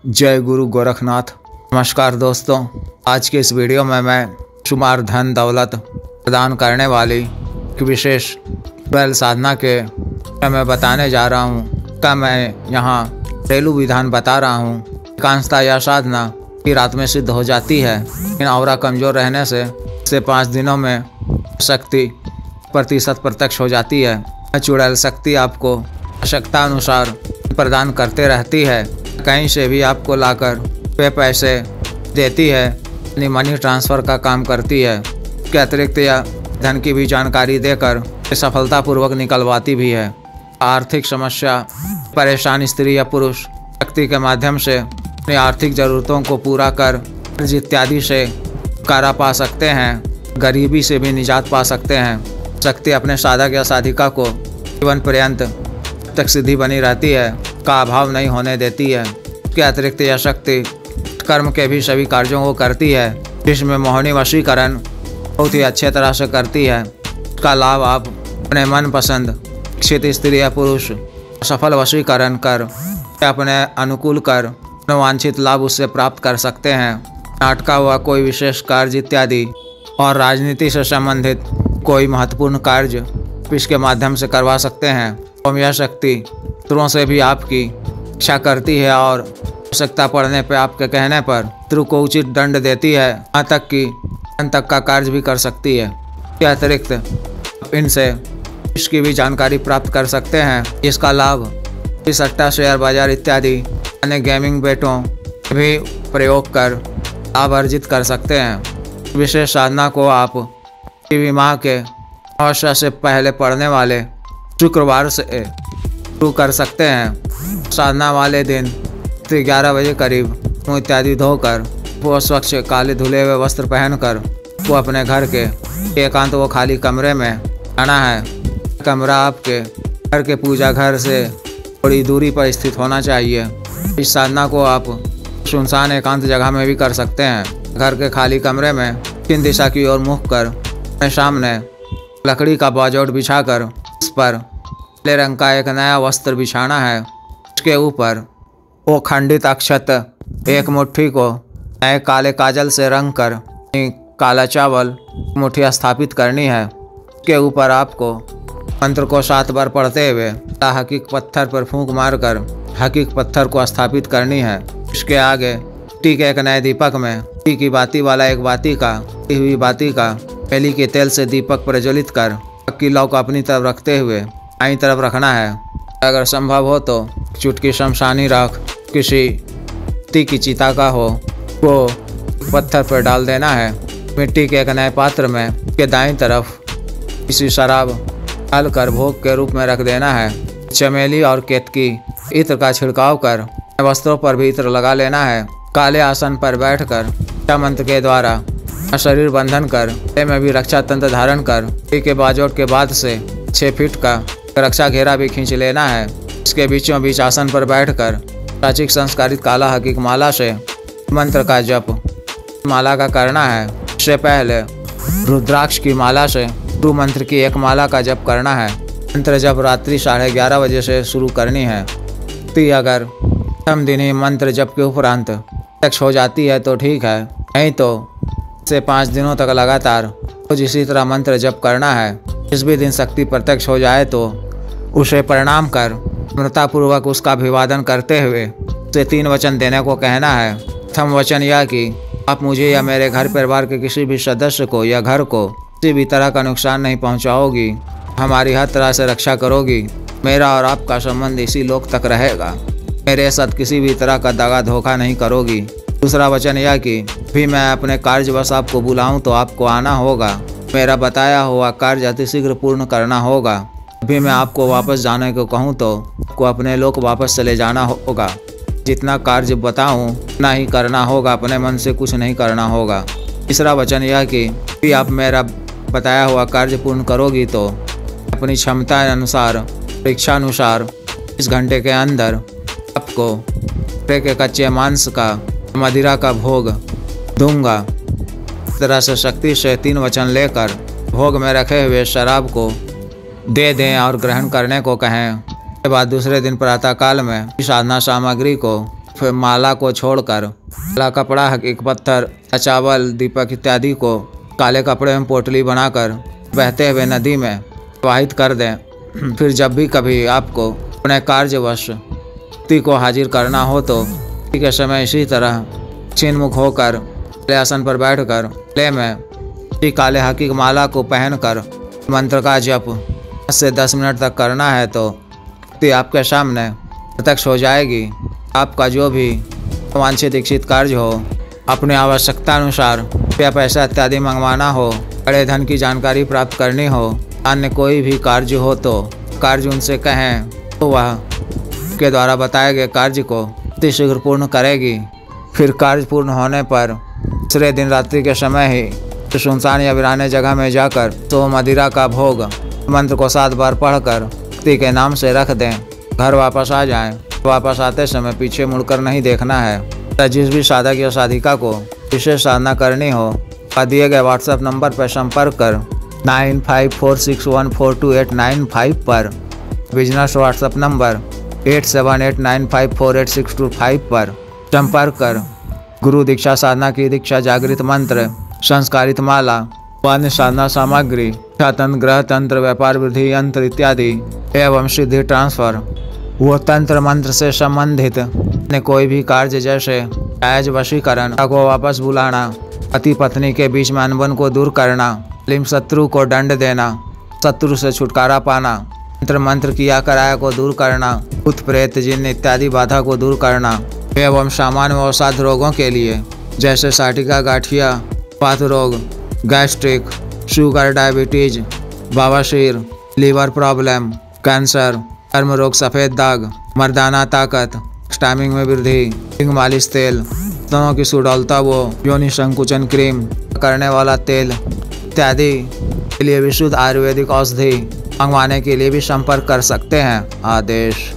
जय गुरु गोरखनाथ। नमस्कार दोस्तों, आज के इस वीडियो में मैं शुमार धन दौलत प्रदान करने वाली एक विशेष 12 साधना के मैं बताने जा रहा हूँ। का मैं यहाँ घरेलू विधान बता रहा हूँ। एकांशता या साधना की रात में सिद्ध हो जाती है, लेकिन औरा कमज़ोर रहने से 5 दिनों में शक्ति प्रतिशत प्रत्यक्ष हो जाती है। चुड़ैल शक्ति आपको आवश्यकता अनुसार प्रदान करते रहती है। कहीं से भी आपको लाकर पे पैसे देती है, यानी मनी ट्रांसफ़र का काम करती है। इसके अतिरिक्त या धन की भी जानकारी देकर सफलतापूर्वक निकलवाती भी है। आर्थिक समस्या, परेशान स्त्री या पुरुष शक्ति के माध्यम से अपनी आर्थिक ज़रूरतों को पूरा कर कर्ज इत्यादि से छुटकारा पा सकते हैं। गरीबी से भी निजात पा सकते हैं। शक्ति अपने साधक या साधिका को जीवन पर्यंत तक सिद्धि बनी रहती है, का अभाव नहीं होने देती है। इसके अतिरिक्त यह शक्ति कर्म के भी सभी कार्यों को करती है, जिसमें मोहिनी वशीकरण बहुत ही अच्छे तरह से करती है। इसका लाभ आप अपने मनपसंद इच्छित स्त्री या पुरुष सफल वशीकरण कर अपने अनुकूल कर वांछित लाभ उससे प्राप्त कर सकते हैं। अटका हुआ कोई विशेष कार्य इत्यादि और राजनीति से संबंधित कोई महत्वपूर्ण कार्य इसके माध्यम से करवा सकते हैं। और यह शक्ति शत्रुओं से भी आपकी रक्षा करती है और आवश्यकता पड़ने पर आपके कहने पर शत्रु को उचित दंड देती है, यहाँ तक कि अंत तक का कार्य भी कर सकती है। इसके अतिरिक्त इनसे इसकी भी जानकारी प्राप्त कर सकते हैं। इसका लाभ इस सट्टा शेयर बाजार इत्यादि अन्य गेमिंग बेटों भी प्रयोग कर लाभ अर्जित कर सकते हैं। विशेष साधना को आप टीवी माह के अमावस्या से पहले पड़ने वाले शुक्रवार से शुरू कर सकते हैं। साधना वाले दिन 11 बजे करीब मुँह इत्यादि धोकर वो स्वच्छ काले धुले हुए वस्त्र पहनकर वो अपने घर के एकांत वो खाली कमरे में आना है। कमरा आपके घर के पूजा घर से थोड़ी दूरी पर स्थित होना चाहिए। इस साधना को आप सुनसान एकांत जगह में भी कर सकते हैं। घर के खाली कमरे में दक्षिण दिशा की ओर मुख कर अपने सामने लकड़ी का बाजोट बिछाकर उस पर नीले रंग का एक नया वस्त्र बिछाना है। उसके ऊपर वो खंडित अक्षत एक मुट्ठी को नए काले काजल से रंग कर काला चावल मुट्ठी स्थापित करनी है। उसके ऊपर आपको मंत्र को 7 बार पढ़ते हुए हकीक पत्थर पर फूंक मारकर हकीक पत्थर को स्थापित करनी है। इसके आगे टी के एक नए दीपक में टी की बाती वाला एक बाती का हुई बाती का पहली के तेल से दीपक प्रज्वलित कर की लौ को अपनी तरफ रखते हुए दाईं तरफ रखना है। अगर संभव हो तो चुटकी शमशानी राख किसी मिट्टी की चिता का हो वो पत्थर पर डाल देना है। मिट्टी के एक नए पात्र में के दाईं तरफ किसी शराब डालकर भोग के रूप में रख देना है। चमेली और केतकी इत्र का छिड़काव कर वस्त्रों पर भी इत्र लगा लेना है। काले आसन पर बैठकर मंत्र के द्वारा शरीर बंधन कर गले में भी रक्षा तंत्र धारण कर के बाजोट के बाद से 6 फीट का रक्षा घेरा भी खींच लेना है। इसके बीचों बीच आसन पर बैठकर प्राचीन संस्कारित काला हकीक माला से मंत्र का जप माला का करना है। इससे पहले रुद्राक्ष की माला से गुरु मंत्र की एक माला का जप करना है। मंत्र जप रात्रि 11:30 बजे से शुरू करनी है। अगर प्रथम दिन ही मंत्र जप के उपरांत प्रत्यक्ष हो जाती है तो ठीक है, नहीं तो से 5 दिनों तक लगातार रोज इसी तरह मंत्र जप करना है। जिस भी दिन शक्ति प्रत्यक्ष हो जाए तो उसे प्रणाम कर नम्रतापूर्वक उसका अभिवादन करते हुए उसे 3 वचन देने को कहना है। प्रथम वचन यह कि आप मुझे या मेरे घर परिवार के किसी भी सदस्य को या घर को किसी भी तरह का नुकसान नहीं पहुंचाओगी, हमारी हर तरह से रक्षा करोगी, मेरा और आपका संबंध इसी लोक तक रहेगा, मेरे साथ किसी भी तरह का दगा धोखा नहीं करोगी। दूसरा वचन यह कि भी मैं अपने कार्यवश आपको बुलाऊं तो आपको आना होगा, मेरा बताया हुआ कार्य अतिशीघ्र पूर्ण करना होगा। अभी मैं आपको वापस जाने को कहूं तो आपको अपने लोक वापस चले जाना होगा। जितना कार्य बताऊं उतना ही करना होगा, अपने मन से कुछ नहीं करना होगा। तीसरा वचन यह कि भी आप मेरा बताया हुआ कार्य पूर्ण करोगी तो अपनी क्षमता अनुसार परीक्षा अनुसार इस घंटे के अंदर आपको के कच्चे मांस का मदिरा का भोग दूंगा। इस तरह से शक्ति से 3 वचन लेकर भोग में रखे हुए शराब को दे दें और ग्रहण करने को कहें। के बाद दूसरे दिन प्रातःकाल में साधना सामग्री को फिर माला को छोड़कर काला कपड़ा, हकीक पत्थर, चावल, दीपक इत्यादि को काले कपड़े में पोटली बनाकर बहते हुए नदी में प्रवाहित कर दें। फिर जब भी कभी आपको अपने कार्यवश व्यक्ति को हाजिर करना हो तो के समय इसी तरह चिन्मुख होकर आसन पर बैठकर गले में काले हकीक माला को पहनकर मंत्र का जप 5 से 10 मिनट तक करना है तो आपके सामने प्रत्यक्ष हो जाएगी। आपका जो भी वांछित इच्छित कार्य हो, अपनी आवश्यकता अनुसार रुपया पैसा इत्यादि मंगवाना हो, बड़े धन की जानकारी प्राप्त करनी हो, अन्य कोई भी कार्य हो तो कार्य उनसे कहें तो वह के द्वारा बताए गए कार्य को अति शीघ्र पूर्ण करेगी। फिर कार्य पूर्ण होने पर दूसरे दिन रात्रि के समय ही सुनसान या वीराने जगह में जाकर तो मदिरा का भोग मंत्र को 7 बार पढ़कर व्यक्ति के नाम से रख दें। घर वापस आ जाएं। वापस आते समय पीछे मुड़कर नहीं देखना है। जिस भी साधक या साधिका को विशेष साधना करनी हो दिए गए व्हाट्सएप नंबर पर संपर्क कर 9546142895 पर, बिजनेस व्हाट्सएप नंबर 8789548625 पर संपर्क कर गुरु दीक्षा साधना की दीक्षा, जागृत मंत्र, संस्कारित माला, अन्य साधना सामग्री, तंत्र, ग्रह तंत्र, व्यापार वृद्धि यंत्र इत्यादि एवं सिद्धि ट्रांसफर वो तंत्र मंत्र से संबंधित ने कोई भी कार्य जैसे जायज वशीकरण को वापस बुलाना, पति पत्नी के बीच में अनबन को दूर करना, लिम शत्रु को दंड देना, शत्रु से छुटकारा पाना, मंत्र किया कराया को दूर करना, भूत प्रेत जिन्न इत्यादि बाधा को दूर करना एवं सामान्य व असाध्य रोगों के लिए जैसे साटिका, गाठिया, वात रोग, गैस्ट्रिक, शुगर, डायबिटीज, बवासीर, लीवर प्रॉब्लम, कैंसर, चर्म रोग, सफ़ेद दाग, मर्दाना ताकत, स्टैमिंग में वृद्धि, हिंग मालिश तेल, दोनों की सुडौलता वो योनि संकुचन क्रीम, करने वाला तेल इत्यादि के लिए विशुद्ध आयुर्वेदिक औषधि मंगवाने के लिए भी संपर्क कर सकते हैं। आदेश।